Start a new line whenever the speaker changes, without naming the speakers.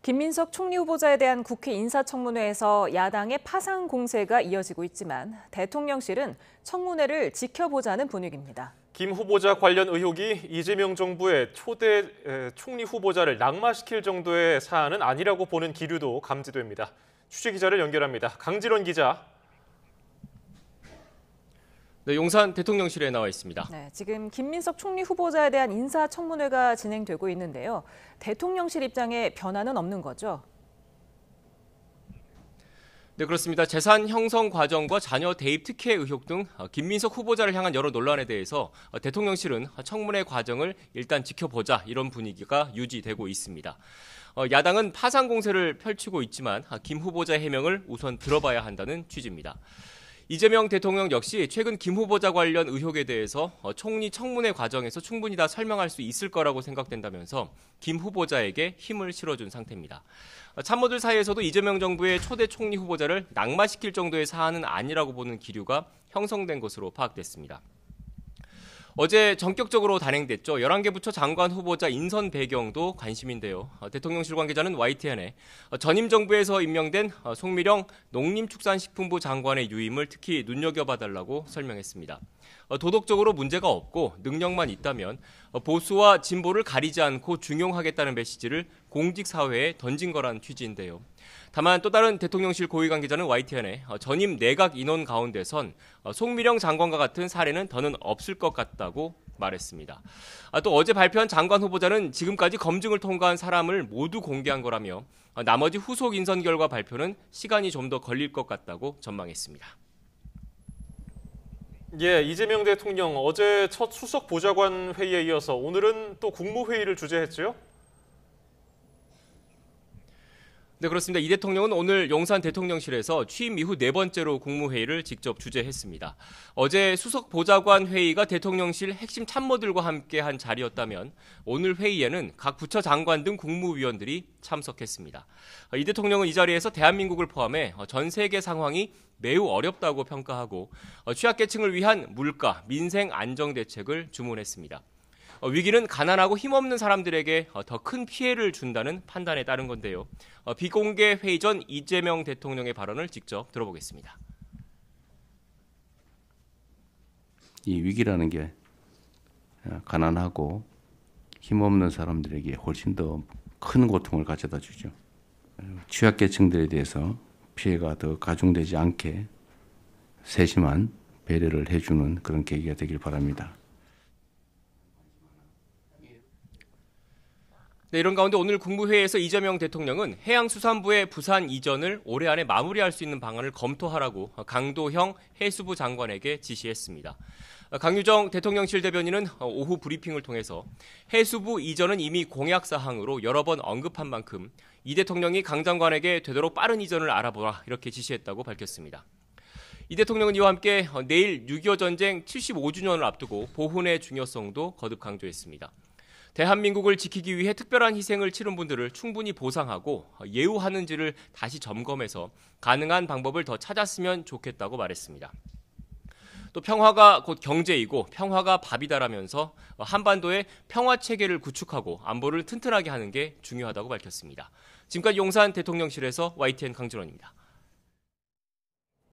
김민석 총리 후보자에 대한 국회 인사청문회에서 야당의 파상 공세가 이어지고 있지만 대통령실은 청문회를 지켜보자는 분위기입니다.
김 후보자 관련 의혹이 이재명 정부의 초대 총리 후보자를 낙마시킬 정도의 사안은 아니라고 보는 기류도 감지됩니다. 취재기자를 연결합니다. 강지론 기자.
네, 용산 대통령실에 나와 있습니다.
네, 지금 김민석 총리 후보자에 대한 인사청문회가 진행되고 있는데요. 대통령실 입장에 변화는 없는 거죠?
네, 그렇습니다. 재산 형성 과정과 자녀 대입 특혜 의혹 등 김민석 후보자를 향한 여러 논란에 대해서 대통령실은 청문회 과정을 일단 지켜보자 이런 분위기가 유지되고 있습니다. 야당은 파상 공세를 펼치고 있지만 김 후보자의 해명을 우선 들어봐야 한다는 취지입니다. 이재명 대통령 역시 최근 김 후보자 관련 의혹에 대해서 총리 청문회 과정에서 충분히 다 설명할 수 있을 거라고 생각된다면서 김 후보자에게 힘을 실어준 상태입니다. 참모들 사이에서도 이재명 정부의 초대 총리 후보자를 낙마시킬 정도의 사안은 아니라고 보는 기류가 형성된 것으로 파악됐습니다. 어제 전격적으로 단행됐죠. 11개 부처 장관 후보자 인선 배경도 관심인데요. 대통령실 관계자는 YTN에 전임 정부에서 임명된 송미령 농림축산식품부 장관의 유임을 특히 눈여겨봐달라고 설명했습니다. 도덕적으로 문제가 없고 능력만 있다면 보수와 진보를 가리지 않고 중용하겠다는 메시지를 공직사회에 던진 거란 취지인데요. 다만 또 다른 대통령실 고위 관계자는 YTN에 전임 내각 인원 가운데선 송미령 장관과 같은 사례는 더는 없을 것 같다고 말했습니다. 또 어제 발표한 장관 후보자는 지금까지 검증을 통과한 사람을 모두 공개한 거라며 나머지 후속 인선 결과 발표는 시간이 좀 더 걸릴 것 같다고 전망했습니다.
예, 이재명 대통령 어제 첫 수석 보좌관 회의에 이어서 오늘은 또 국무회의를 주재했죠?
네, 그렇습니다. 이 대통령은 오늘 용산 대통령실에서 취임 이후 네 번째로 국무회의를 직접 주재했습니다. 어제 수석 보좌관 회의가 대통령실 핵심 참모들과 함께 한 자리였다면 오늘 회의에는 각 부처 장관 등 국무위원들이 참석했습니다. 이 대통령은 이 자리에서 대한민국을 포함해 전 세계 상황이 매우 어렵다고 평가하고 취약계층을 위한 물가, 민생 안정 대책을 주문했습니다. 위기는 가난하고 힘없는 사람들에게 더 큰 피해를 준다는 판단에 따른 건데요. 비공개 회의 전 이재명 대통령의 발언을 직접 들어보겠습니다.
이 위기라는 게 가난하고 힘없는 사람들에게 훨씬 더 큰 고통을 가져다 주죠. 취약계층들에 대해서 피해가 더 가중되지 않게 세심한 배려를 해주는 그런 계기가 되길 바랍니다.
네, 이런 가운데 오늘 국무회의에서 이재명 대통령은 해양수산부의 부산 이전을 올해 안에 마무리할 수 있는 방안을 검토하라고 강도형 해수부 장관에게 지시했습니다. 강유정 대통령실 대변인은 오후 브리핑을 통해서 해수부 이전은 이미 공약사항으로 여러 번 언급한 만큼 이 대통령이 강 장관에게 되도록 빠른 이전을 알아보라 이렇게 지시했다고 밝혔습니다. 이 대통령은 이와 함께 내일 6.25 전쟁 75주년을 앞두고 보훈의 중요성도 거듭 강조했습니다. 대한민국을 지키기 위해 특별한 희생을 치른 분들을 충분히 보상하고 예우하는지를 다시 점검해서 가능한 방법을 더 찾았으면 좋겠다고 말했습니다. 또 평화가 곧 경제이고 평화가 밥이다라면서 한반도의 평화체계를 구축하고 안보를 튼튼하게 하는 게 중요하다고 밝혔습니다. 지금까지 용산 대통령실에서 YTN 강준원입니다.